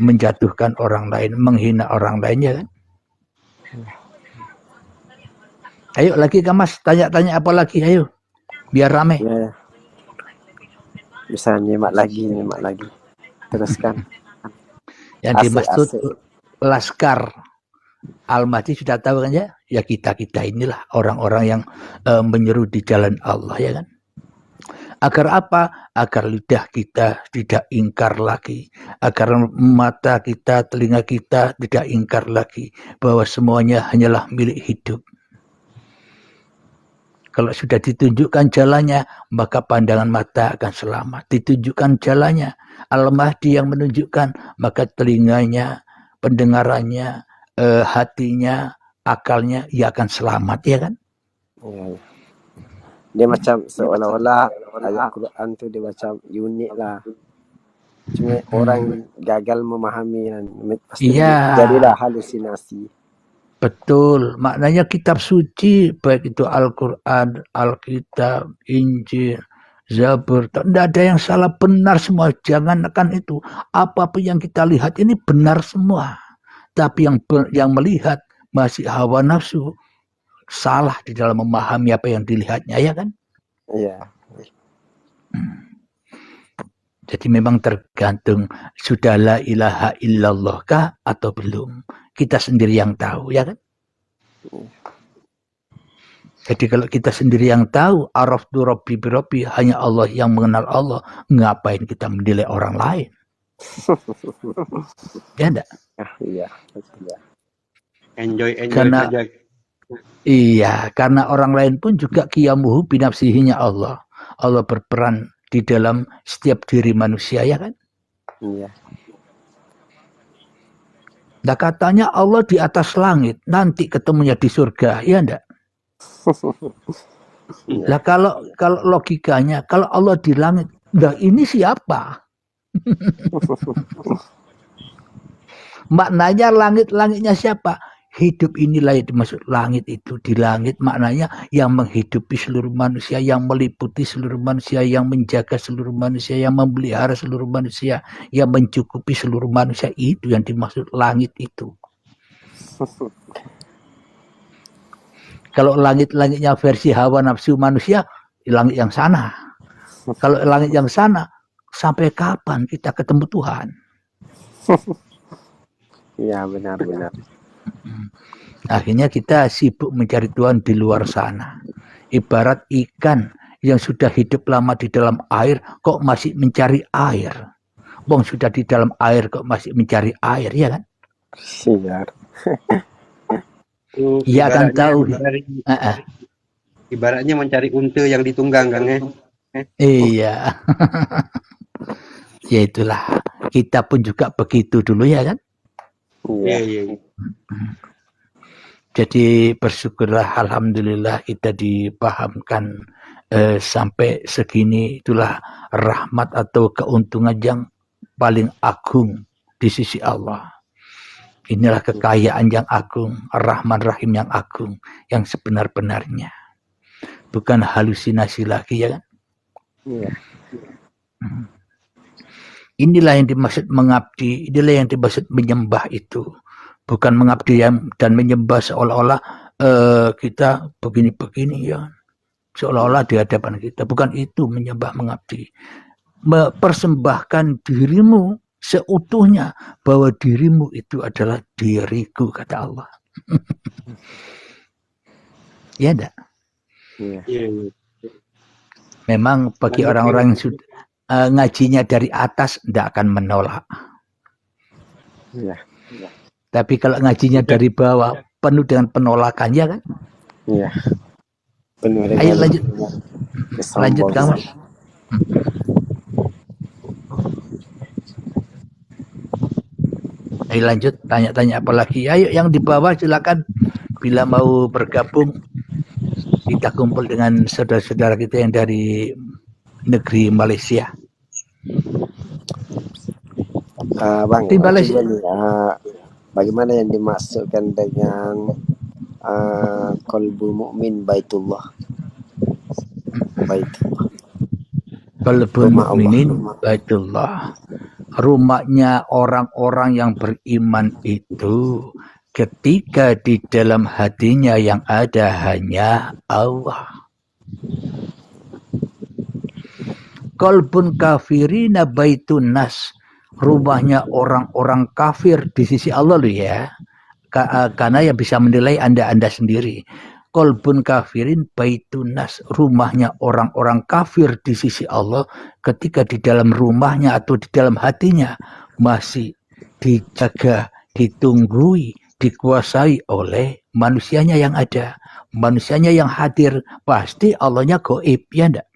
menjatuhkan orang lain, menghina orang lainnya kan. Ayo lagi Kak Mas, tanya-tanya apa lagi, ayo. Biar rame. Ya, bisa nyimak lagi. Teruskan. Yang dimaksud Laskar Al-Mahdi sudah tahu kan ya? Ya kita inilah orang-orang yang menyeru di jalan Allah ya kan. Agar apa? Agar lidah kita tidak ingkar lagi. Agar mata kita, telinga kita tidak ingkar lagi. Bahwa semuanya hanyalah milik hidup. Kalau sudah ditunjukkan jalannya, maka pandangan mata akan selamat. Ditunjukkan jalannya, Al-Mahdi yang menunjukkan, maka telinganya, pendengarannya, hatinya, akalnya, ia akan selamat, ya kan? Ya. Dia macam seolah-olah ayat Quran tu dia macam unik lah. Cuma orang gagal memahami dan pasti jadilah halusinasi. Betul, maknanya kitab suci, baik itu Al-Quran, Alkitab, Injil, Zabur, tidak ada yang salah, benar semua. Jangankan itu, apapun yang kita lihat ini benar semua. Tapi yang melihat masih hawa nafsu, salah di dalam memahami apa yang dilihatnya, ya kan? Iya. Jadi memang tergantung sudah la ilaha illallah kah atau belum. Kita sendiri yang tahu, ya kan? Jadi kalau kita sendiri yang tahu, araftu rabbi birabbi, hanya Allah yang mengenal Allah, ngapain kita menilai orang lain? Ya enggak? Iya. Enjoy karena, saja. Iya, karena orang lain pun juga qiyamuhu binafsihinya Allah. Allah berperan di dalam setiap diri manusia, ya kan? Iya. Nah katanya Allah di atas langit, nanti ketemunya di surga, ya enggak? Nah kalau logikanya, kalau Allah di langit, nah ini siapa? Maknanya langitnya siapa? Hidup inilah yang dimaksud langit itu. Di langit maknanya yang menghidupi seluruh manusia, yang meliputi seluruh manusia, yang menjaga seluruh manusia, yang memelihara seluruh manusia, yang mencukupi seluruh manusia. Itu yang dimaksud langit itu. Kalau langit-langitnya versi hawa nafsu manusia, langit yang sana. Kalau langit yang sana, sampai kapan kita ketemu Tuhan? Iya, benar. Akhirnya kita sibuk mencari Tuhan di luar sana. Ibarat ikan yang sudah hidup lama di dalam air, kok masih mencari air? Bong sudah di dalam air, kok masih mencari air, ya kan? Siar. Ia akan tahu. Ibaratnya mencari unta yang ditunggang, Kang. Iya. Ya itulah. Kita pun juga begitu dulu, ya kan? Iya. Jadi bersyukurlah, alhamdulillah kita dipahamkan sampai segini. Itulah rahmat atau keuntungan yang paling agung di sisi Allah. Inilah kekayaan yang agung, Rahman Rahim yang agung, yang sebenar-benarnya. Bukan halusinasi lagi, ya kan? Iya. Inilah yang dimaksud mengabdi, inilah yang dimaksud menyembah itu. Bukan mengabdi dan menyembah seolah-olah kita begini-begini ya. Seolah-olah di hadapan kita. Bukan itu menyembah mengabdi. Mempersembahkan dirimu seutuhnya, bahwa dirimu itu adalah diriku, kata Allah. Ya enggak? Iya. Memang bagi orang-orang yang sudah ngajinya dari atas tidak akan menolak. Iya. Tapi kalau ngajinya dari bawah penuh dengan penolakan, ya kan? Iya. Penuh dengan. Ayo lanjut kamu. Ayo lanjut, tanya-tanya apa lagi? Ayo yang di bawah silakan. Bila mau bergabung, kita kumpul dengan saudara-saudara kita yang dari negeri Malaysia. Bang, di Malaysia. Bagaimana yang dimaksudkan dengan qalbu mu'min baitullah? Qalbu mu'minin baitullah. rumahnya orang-orang yang beriman itu ketika di dalam hatinya yang ada hanya Allah. Qalbun kafirina baitun nas, rumahnya orang-orang kafir di sisi Allah loh ya. Karena yang bisa menilai Anda sendiri. Qalbun kafirin baitun nas, rumahnya orang-orang kafir di sisi Allah ketika di dalam rumahnya atau di dalam hatinya masih dijaga, ditunggui, dikuasai oleh manusianya yang ada, manusianya yang hadir. Pasti Allahnya gaib, ya enggak?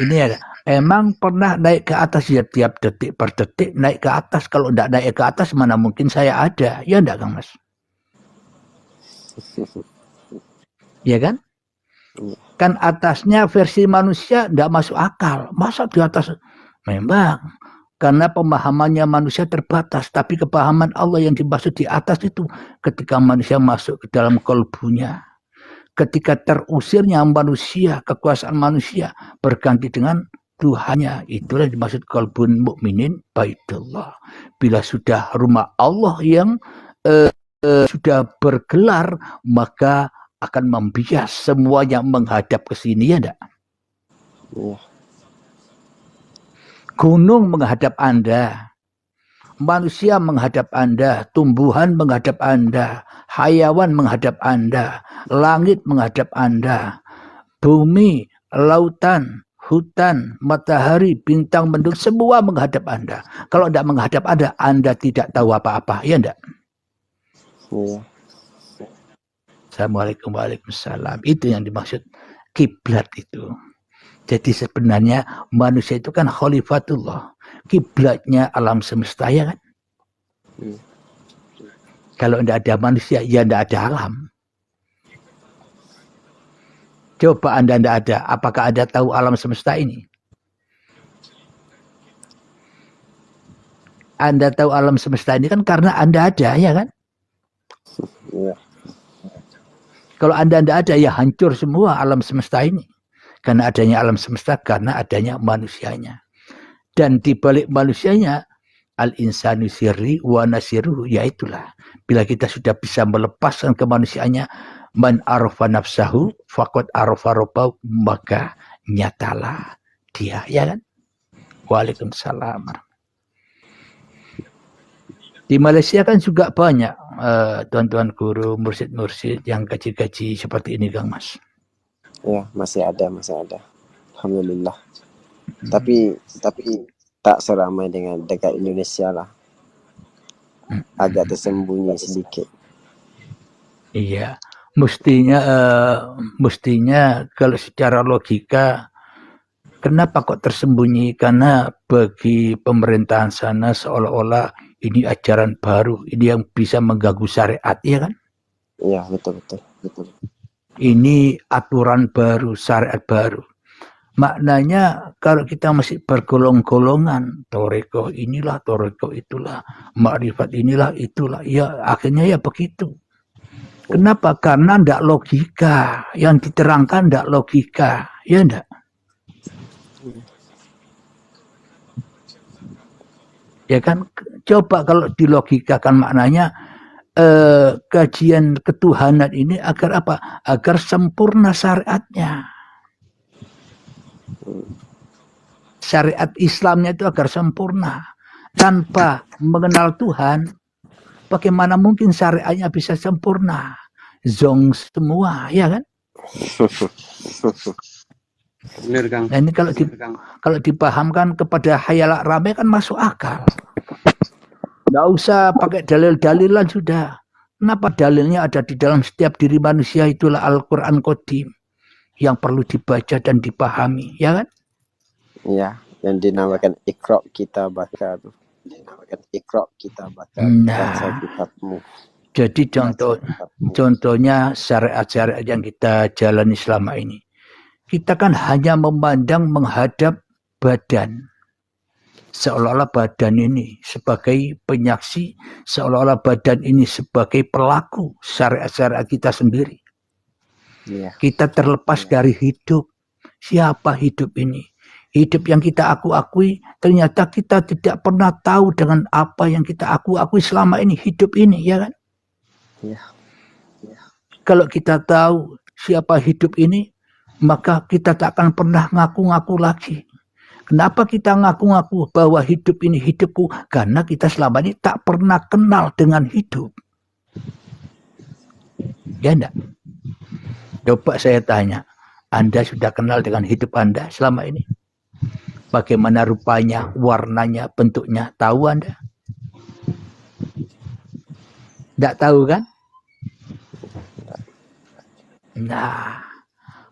Ini ada. Emang pernah naik ke atas ya, tiap detik per detik naik ke atas. Kalau enggak naik ke atas mana mungkin saya ada, ya enggak Kang Mas? Ya kan? Kan atasnya versi manusia enggak masuk akal. Masa di atas? Memang karena pemahamannya manusia terbatas, tapi kepahaman Allah yang dimaksud di atas itu ketika manusia masuk ke dalam kalbunya, ketika terusirnya manusia, kekuasaan manusia berganti dengan Tuhannya, itulah dimaksud qalbun mukminin baitullah. Bila sudah rumah Allah yang sudah bergelar, maka akan membias semuanya menghadap ke sini, ya enggak? Gunung menghadap Anda, manusia menghadap Anda, tumbuhan menghadap Anda, hayawan menghadap Anda, langit menghadap Anda, bumi, lautan, hutan, matahari, bintang, mendung, semua menghadap Anda. Kalau tidak menghadap Anda tidak tahu apa-apa, ya enggak? Assalamualaikum warahmatullahi wabarakatuh. Itu yang dimaksud kiblat itu. Jadi sebenarnya manusia itu kan khalifatullah, kiblatnya alam semesta, ya kan? Kalau tidak ada manusia, ya tidak ada alam. Coba Anda tidak ada, apakah Anda tahu alam semesta ini? Anda tahu alam semesta ini kan karena Anda ada, ya kan? Kalau Anda tidak ada, ya hancur semua alam semesta ini. Karena adanya alam semesta, karena adanya manusianya. Dan di balik manusianya, al-insanu sirri wa nasiruhu, yaitulah. Bila kita sudah bisa melepaskan kemanusiaannya, man arafa nafsahu faqad arafa rabbahu, maka nyatalah dia, ya kan? Waalaikumsalam. Di Malaysia kan juga banyak tuan-tuan guru, mursyid-mursyid yang gaji-gaji seperti ini, Kang Mas. Ya, masih ada. Alhamdulillah. Tapi tak seramai dengan dekat Indonesia lah. Agak tersembunyi sedikit. Iya, mestinya kalau secara logika, kenapa kok tersembunyi? Karena bagi pemerintahan sana seolah-olah ini ajaran baru, ini yang bisa mengganggu syariat, ya kan? Iya, betul. Ini aturan baru, syariat baru. Maknanya kalau kita masih bergolong-golongan, toreko inilah, toreko itulah, makrifat inilah, itulah, ya akhirnya ya begitu. Kenapa? Karena tidak logika, yang diterangkan tidak logika, ya enggak? Ya kan, coba kalau dilogikakan maknanya, kajian ketuhanan ini agar apa? Agar sempurna syariatnya. Syariat Islamnya itu agar sempurna. Tanpa mengenal Tuhan, bagaimana mungkin syariatnya bisa sempurna? Zong semua, ya kan? Benar, Kang. Nah, ini kalau dipahamkan kepada khayalak rame kan masuk akal. Nggak usah pakai dalil-dalilan sudah. Kenapa dalilnya ada di dalam setiap diri manusia? Itulah Al-Quran Qadim yang perlu dibaca dan dipahami, ya kan? Iya, yang dinamakan Iqra kitabaka. Baca kitabmu. Jadi contohnya syariat-syariat yang kita jalani selama ini. Kita kan hanya memandang menghadap badan. Seolah-olah badan ini sebagai penyaksi, seolah-olah badan ini sebagai pelaku syariat-syariat kita sendiri. Kita terlepas dari hidup, siapa hidup ini. Hidup yang kita akui, ternyata kita tidak pernah tahu dengan apa yang kita akui selama ini, hidup ini, ya kan? Ya. Kalau kita tahu siapa hidup ini, maka kita tak akan pernah ngaku-ngaku lagi. Kenapa kita ngaku-ngaku bahwa hidup ini hidupku? Karena kita selama ini tak pernah kenal dengan hidup. Ya enggak? Coba saya tanya, Anda sudah kenal dengan hidup Anda selama ini? Bagaimana rupanya, warnanya, bentuknya? Tahu Anda? Tidak tahu kan? Nah,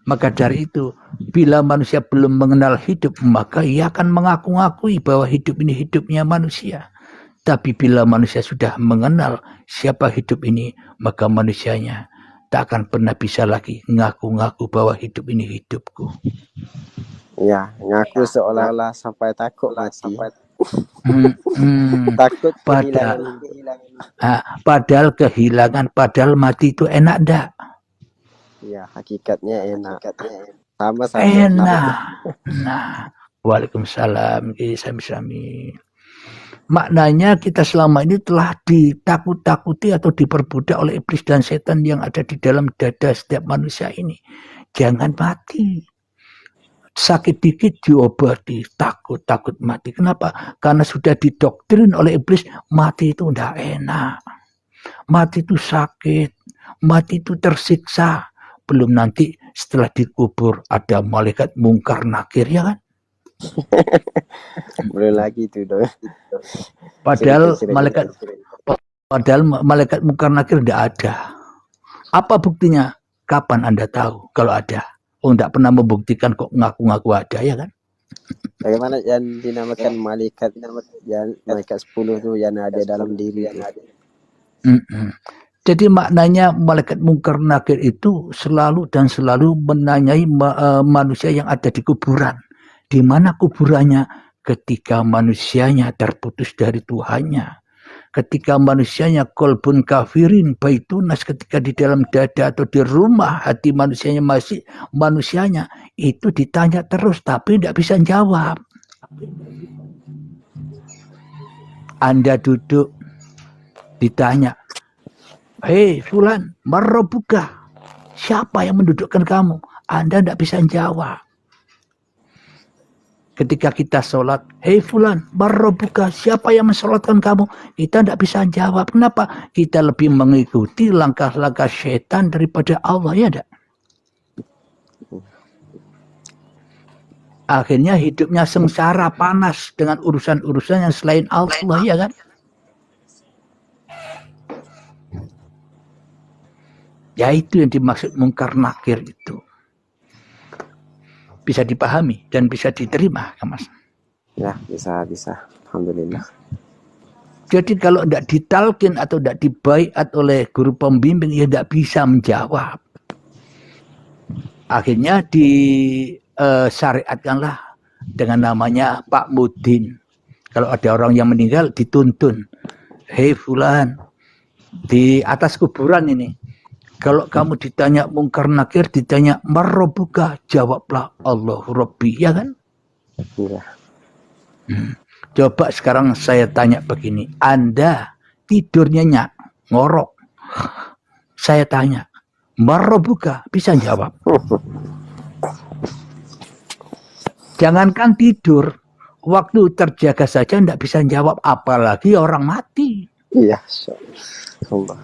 maka dari itu, bila manusia belum mengenal hidup, maka ia akan mengaku-ngakui bahwa hidup ini hidupnya manusia. Tapi bila manusia sudah mengenal siapa hidup ini, maka manusianya tak akan pernah bisa lagi ngaku-ngaku bahwa hidup ini hidupku. Ya, ngaku seolah-olah sampai takut mati. Takut padahal kehilangan, padahal mati itu enak enggak? Ya, hakikatnya enak. Sama enak. Nah, waalaikumsalam. Sami-sami. Maknanya kita selama ini telah ditakut-takuti atau diperbudak oleh iblis dan setan yang ada di dalam dada setiap manusia ini. Jangan mati. Sakit dikit diobati, takut mati. Kenapa? Karena sudah didoktrin oleh iblis, mati itu tidak enak. Mati itu sakit, mati itu tersiksa. Belum nanti setelah dikubur ada malaikat mungkar nakir, ya kan? Belum lagi itu dong. Padahal malaikat mungkar nakir tidak ada. Apa buktinya? Kapan Anda tahu kalau ada? Tidak pernah membuktikan kok ngaku-ngaku ada, ya kan? Bagaimana yang dinamakan malaikat 10 itu yang ada dalam diri. Jadi maknanya malaikat mungkar nakir itu selalu menanyai manusia yang ada di kuburan. Di mana kuburannya? Ketika manusianya terputus dari Tuhannya. Ketika manusianya kolbun kafirin baitunas, ketika di dalam dada atau di rumah hati manusianya itu ditanya terus tapi tidak bisa jawab. Anda duduk ditanya, hei fulan, marrobuka, siapa yang mendudukkan kamu? Anda tidak bisa jawab. Ketika kita sholat, hei fulan, marrobuka, siapa yang mensolatkan kamu? Kita tidak bisa jawab. Kenapa? Kita lebih mengikuti langkah-langkah setan daripada Allah, ya tidak? Akhirnya hidupnya sengsara, panas dengan urusan-urusan yang selain Allah, ya kan? Ya itu yang dimaksud mungkar nakir itu. Bisa dipahami dan bisa diterima, Mas. Ya, bisa. Alhamdulillah. Jadi kalau tidak ditalkin atau tidak dibaiat oleh guru pembimbing, ya tidak bisa menjawab. Akhirnya disyariatkanlah dengan namanya Pak Mudin. Kalau ada orang yang meninggal dituntun. Hei fulan, di atas kuburan ini, kalau kamu ditanya mungkar nakir, ditanya marrobuka, jawablah Allahu Rabbi, ya kan? Iya. Coba sekarang saya tanya begini, Anda tidurnya ngorok. Saya tanya, marrobuka, bisa jawab? Jangankan tidur, waktu terjaga saja tidak bisa jawab, apalagi orang mati. Iya, Allah.